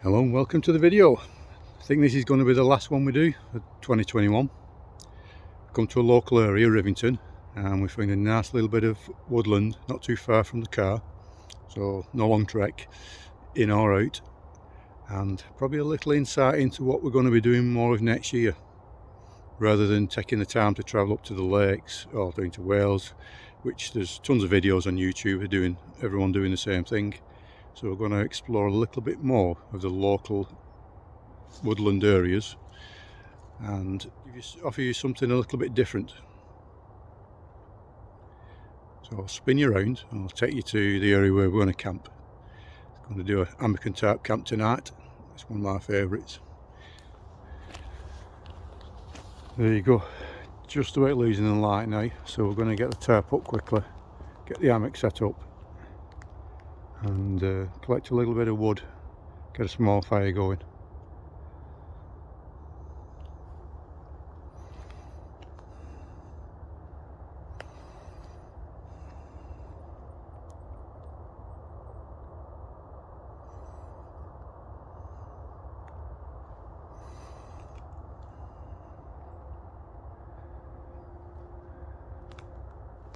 Hello and welcome to the video. I think this is going to be the last one we do for 2021. Come to a local area, Rivington, and we found a nice little bit of woodland not too far from the car, so no long trek, in or out, and probably a little insight into what we're going to be doing more of next year, rather than taking the time to travel up to the lakes or down to Wales, which there's tons of videos on YouTube of everyone doing the same thing. So we're going to explore a little bit more of the local woodland areas and offer you something a little bit different. So I'll spin you around and I'll take you to the area where we're going to camp. I'm going to do a hammock and tarp camp tonight. It's one of my favourites. There you go, just about losing the light now, so we're going to get the tarp up quickly, get the hammock set up, and collect a little bit of wood, get a small fire going.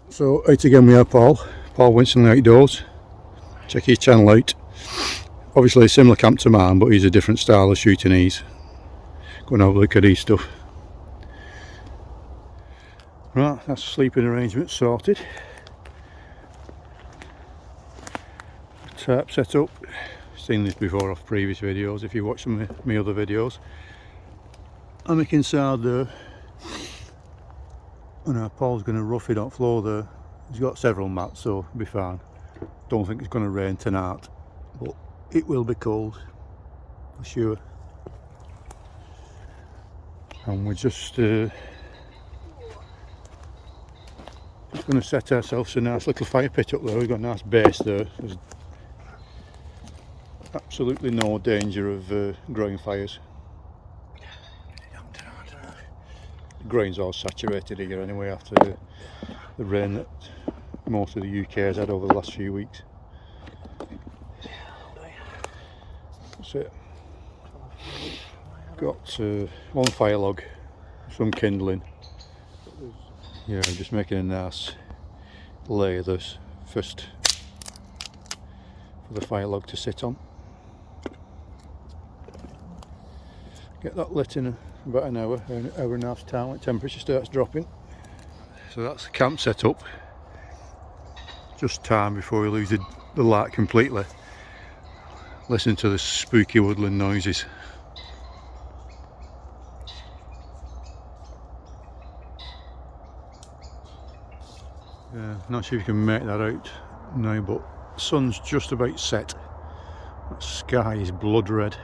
So out again we have Paul Winston Outdoors. Check his channel out. Obviously a similar camp to mine, but he's a different style of shooting. He's going to have a look at his stuff. Right, that's sleeping arrangement sorted. Tarp set up. Seen this before off previous videos if you watch some of my other videos. Hammock inside there. And now Paul's going to rough it on floor there. He's got several mats, so it'll be fine. Don't think it's going to rain tonight, but it will be cold for sure. And we're just going to set ourselves a nice little fire pit up there. We've got a nice base there. There's absolutely no danger of growing fires. The grain's all saturated here anyway after the rain that most of the UK has had over the last few weeks. That's it. Got one fire log, some kindling. Yeah, I'm just making a nice layer this first for the fire log to sit on. Get that lit in about an hour and a half's time when temperature starts dropping. So that's the camp set up. Just time before we lose the light completely. Listen to the spooky woodland noises. Yeah, not sure if you can make that out now, but the sun's just about set. That sky is blood red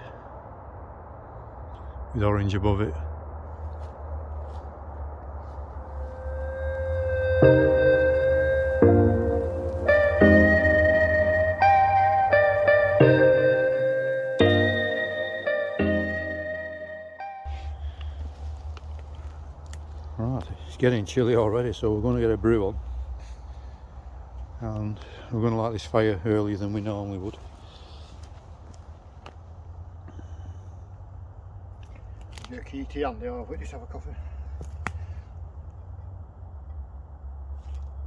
with orange above it. Right, it's getting chilly already, so we're going to get a brew on. And we're going to light this fire earlier than we normally would. Your key tea handy, or we just have a coffee?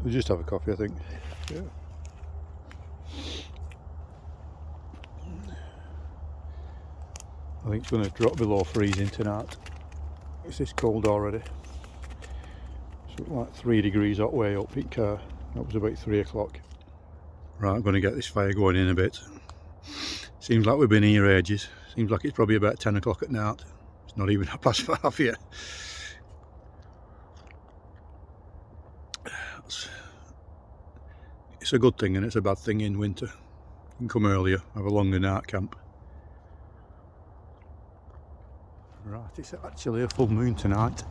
We'll just have a coffee, I think. Yeah. I think it's going to drop below freezing tonight. It's this cold already. It's like 3 degrees hot way up in car. That was about 3 o'clock. Right, I'm going to get this fire going in a bit. Seems like we've been here ages. Seems like it's probably about 10 o'clock at night. It's not even 5:30 yet. It's a good thing and it's a bad thing in winter. You can come earlier, have a longer night camp. Right, it's actually a full moon tonight,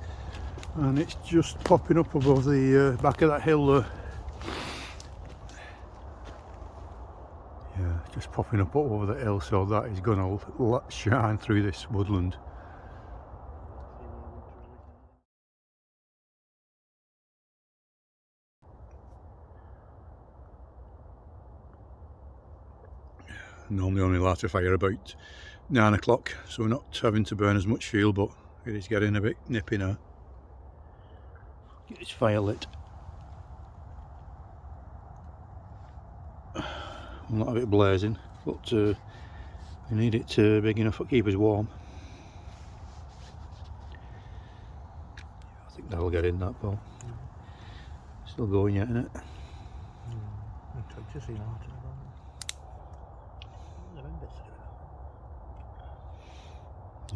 and it's just popping up above the back of that hill there. Yeah, just popping up over the hill, so that is going to shine through this woodland. Normally only light a fire about 9 o'clock, so we're not having to burn as much fuel, but it is getting a bit nippy now. Get this fire lit. We'll not have it blazing, but we need it big enough to keep us warm. I think that'll get in that ball. Still going yet, isn't it?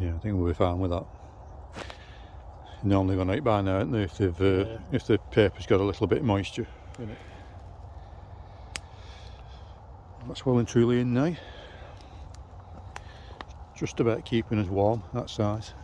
Yeah, I think we'll be fine with that. Normally gonna eat by now, aren't they, if the paper's got a little bit of moisture in it. That's well and truly in now. Just about keeping us warm, that size.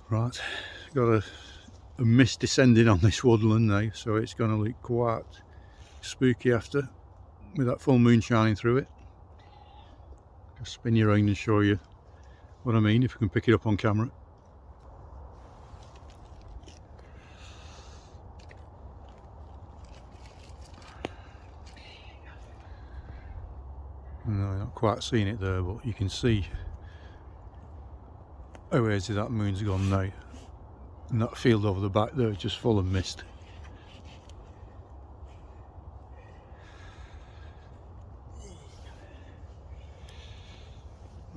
Right, got a mist descending on this woodland now, so it's going to look quite spooky after, with that full moon shining through it. Just spin you around and show you what I mean, if you can pick it up on camera. No, not quite seeing it there, but you can see how easy that moon's gone now. And that field over the back there is just full of mist.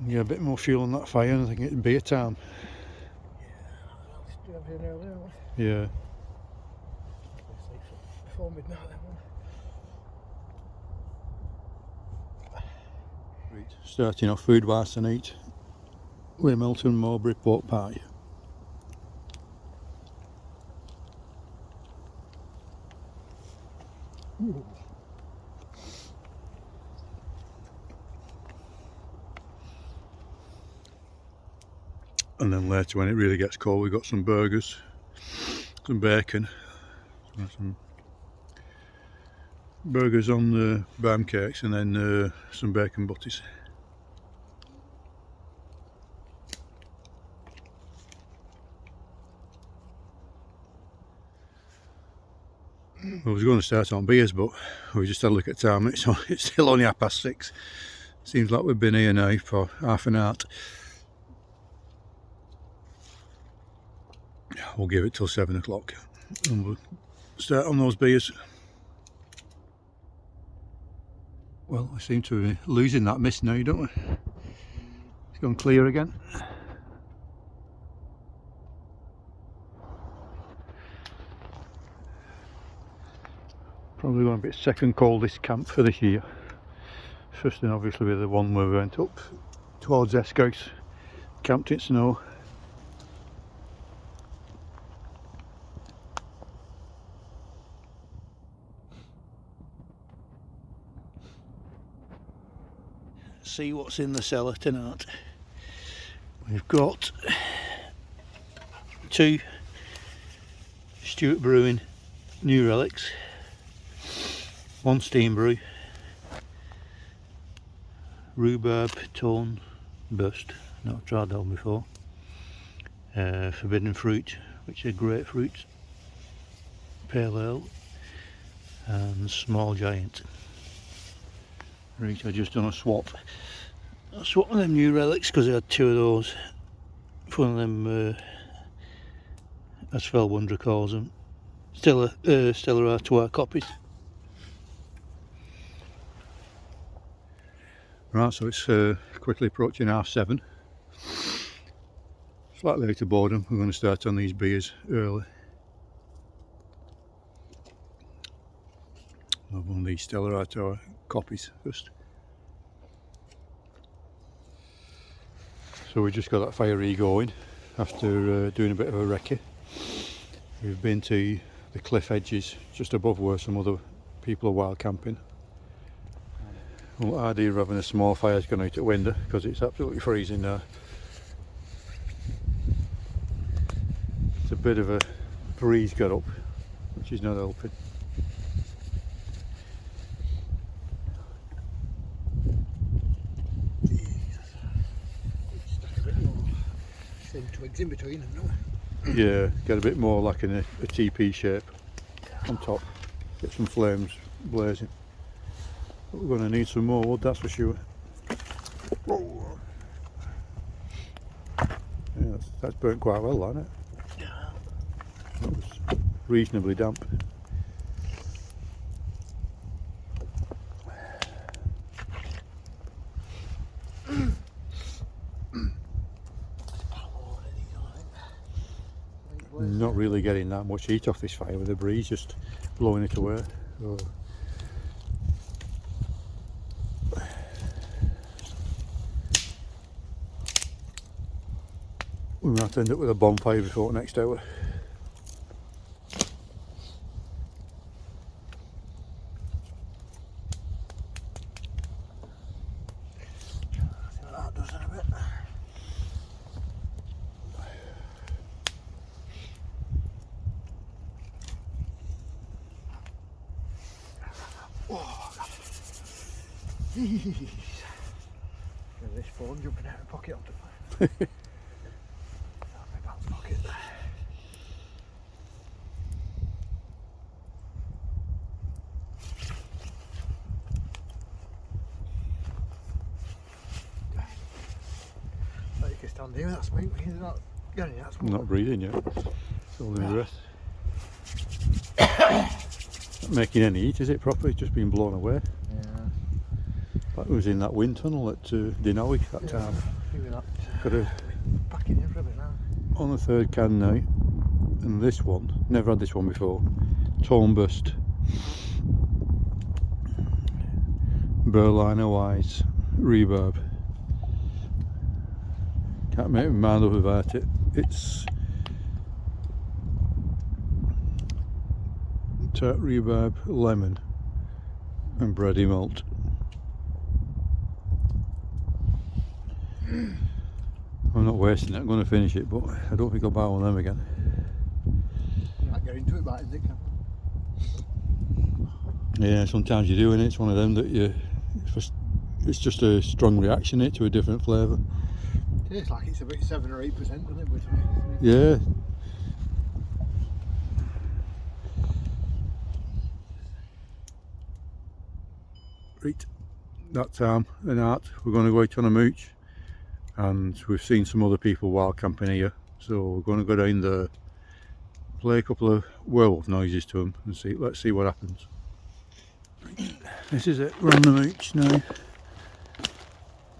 Yeah, a bit more fuel on that fire, and I think it'd be a time. Yeah. Before midnight, that one. Right, starting off food wise tonight with Melton Mowbray pork pie. Ooh. And then later, when it really gets cold, we've got some burgers, some bacon, some burgers on the bam cakes, and then some bacon butties. I was going to start on beers, but we just had a look at time and it's still only 6:30. Seems like we've been here now for half an hour. We'll give it till 7 o'clock and we'll start on those beers. Well, I seem to be losing that mist now, don't we? It's gone clear again. Probably going to be second coldest camp for this year. First and obviously be the one where we went up towards Escouse, camped in snow. See what's in the cellar tonight. We've got 2 Stewart Brewing New Relics, 1 steam brew, rhubarb tone burst, not tried that one before, forbidden fruit, which is grapefruit, pale ale, and small giant. Right, I've just done a swap. I swapped them New Relics because I had 2 of those. One of them, as Felwonder calls them, Stella Artois copies. Right, so it's quickly approaching 7:30. Slightly out of boredom, we're going to start on these beers early. I'll have one of these Stella Artois copies first. So we just got that fire going after doing a bit of a recce. We've been to the cliff edges just above where some other people are wild camping. Well, the idea of having a small fire is going out the window because it's absolutely freezing now. bit of a breeze got up, which is not helping. Thin twigs in between them, no? Yeah, get a bit more like in a TP shape on top. Get some flames blazing. But we're going to need some more wood, that's for sure. Yeah, that's burnt quite well, hasn't it? Yeah. That was reasonably damp. Not really getting that much heat off this fire with the breeze just blowing it away. So we might end up with a bonfire before next hour. That does it a bit. Oh, God. Jeez. Look at this phone jumping out of my pocket onto my pants pocket. You can stand here with that smoke, you're not getting that smoke. Not breathing yet. It's all in the breath. Not making any heat, is it properly? It's just been blown away. Yeah. Like it was in that wind tunnel at Dinowick that time. Got a, Packing in for a bit now. on the third can now, and this one, never had this one before, tone burst. Berliner wise reverb. Can't make my mind up about it. It's tart reverb, lemon and bready malt. I'm not wasting it, I'm going to finish it, but I don't think I'll buy one of them again. You might get into it by the Yeah, sometimes you do, and it's one of them that it's just a strong reaction to a different flavour. Tastes like it's about 7 or 8%, doesn't it? But Yeah. Right, that time and art, we're going to go out on a mooch, and we've seen some other people wild camping here, so we're going to go down there, play a couple of werewolf noises to them, and see. Let's see what happens. This is it, we're on the mooch now.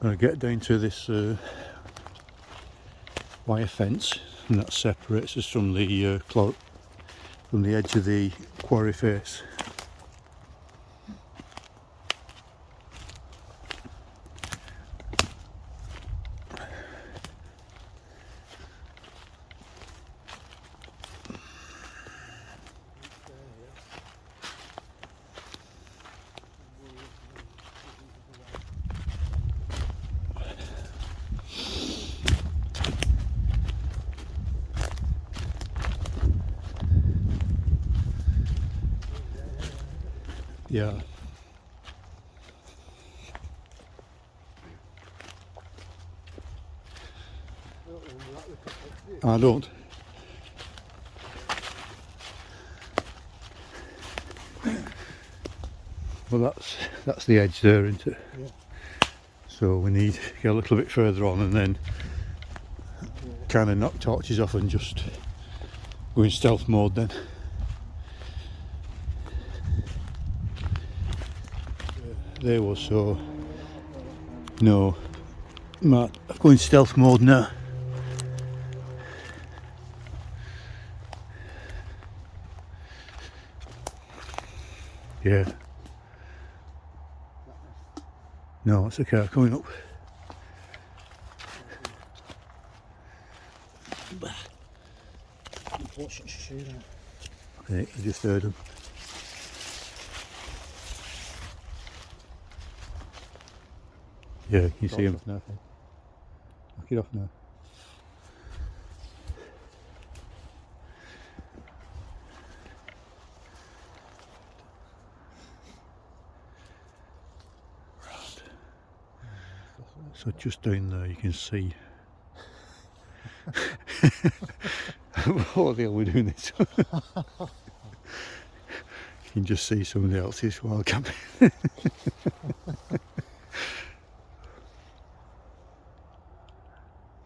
Going to get down to this wire fence, and that separates us from the from the edge of the quarry face. Yeah. I don't. Well, that's the edge there, isn't it? Yeah. So we need to get a little bit further on and then kind of knock torches off and just go in stealth mode then. There was so. No. Matt, I'm going stealth mode now. Yeah. No, it's a car coming up. unfortunate shoe there. I think I just heard him. Yeah, you see him now. Knock it off now. So just down there you can see. What the hell are we doing this? You can just see somebody else's wild camping.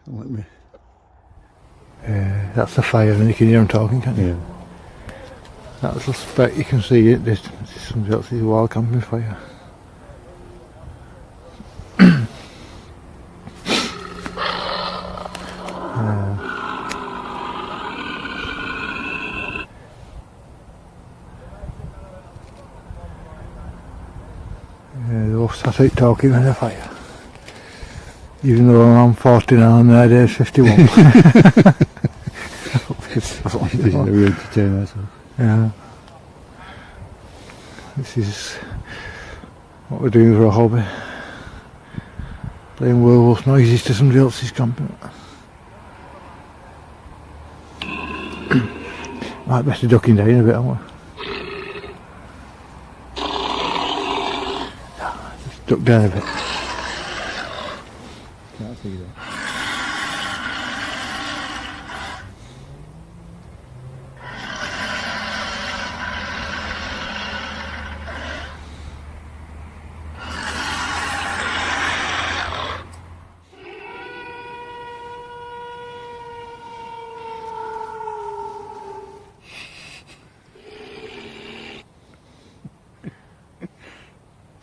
Let me. That's the fire, and you can hear them talking, can't you? Yeah. That little speck, you can see it. This is somebody else's wild camping fire. They all sat out talking with the fire. Even though I'm 49 and their day is 51. We're entertaining ourselves. Yeah. This is what we're doing for a hobby. Playing werewolf noises to somebody else's camping. Might better ducking down a bit, aren't we? Just duck down a bit. Can't see that.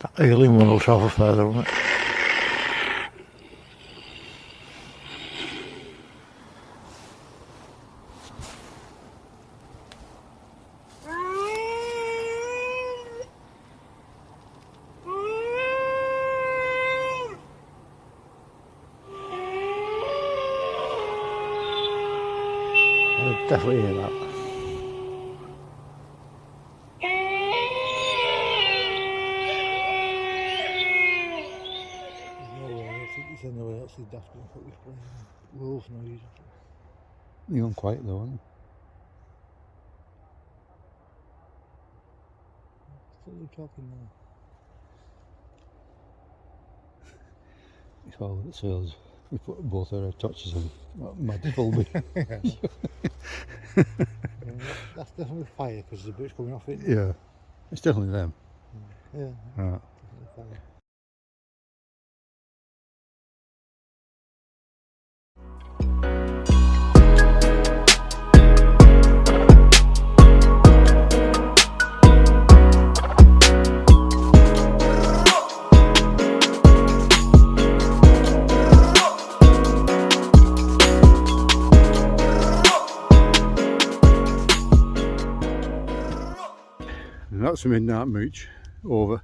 That alien one will travel further, won't it? I'll definitely hear that. Anyway, that's the daft one that was playing wolf noise. You're on quiet though, aren't you? Still talking now. It's all that sails. We put both our torches on. Mad will be. That's definitely fire because the bit's coming off it. Yeah. It's definitely them. Yeah. Right. Definitely fire. And that's a midnight mooch over.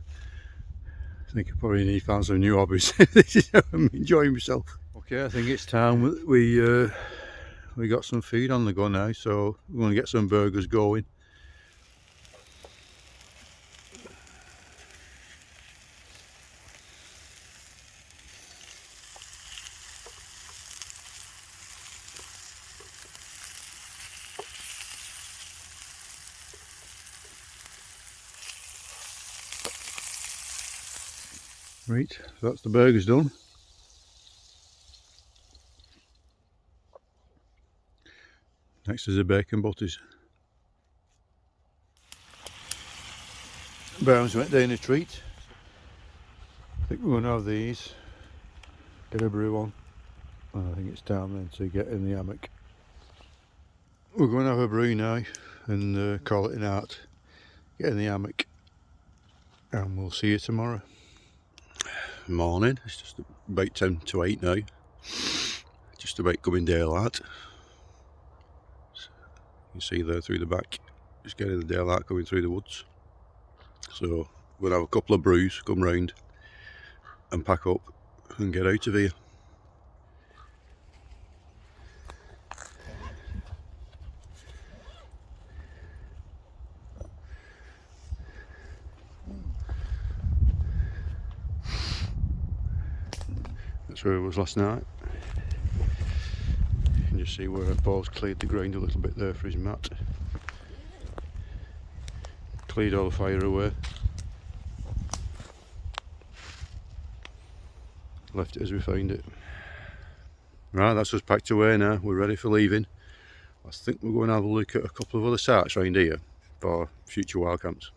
I think I probably need to find some new hobbies. This is how I'm enjoying myself. Okay, I think it's time we got some food on the go now, so we're going to get some burgers going. Right, so that's the burgers done. Next is the bacon butties. Brown's went down a treat. I think we're going to have these. Get a brew on. I think it's time then to get in the hammock. We're going to have a brew now and call it an art. Get in the hammock and we'll see you tomorrow. Morning, it's just about 10 to 8 now. Just about coming daylight. So you can see there through the back, just getting the daylight coming through the woods. So we'll have a couple of brews, come round and pack up and get out of here. That's where it was last night. You can just see where Paul's cleared the ground a little bit there for his mat. Cleared all the fire away. Left it as we found it. Right, that's us packed away now. We're ready for leaving. I think we're going to have a look at a couple of other sites around here for future wild camps.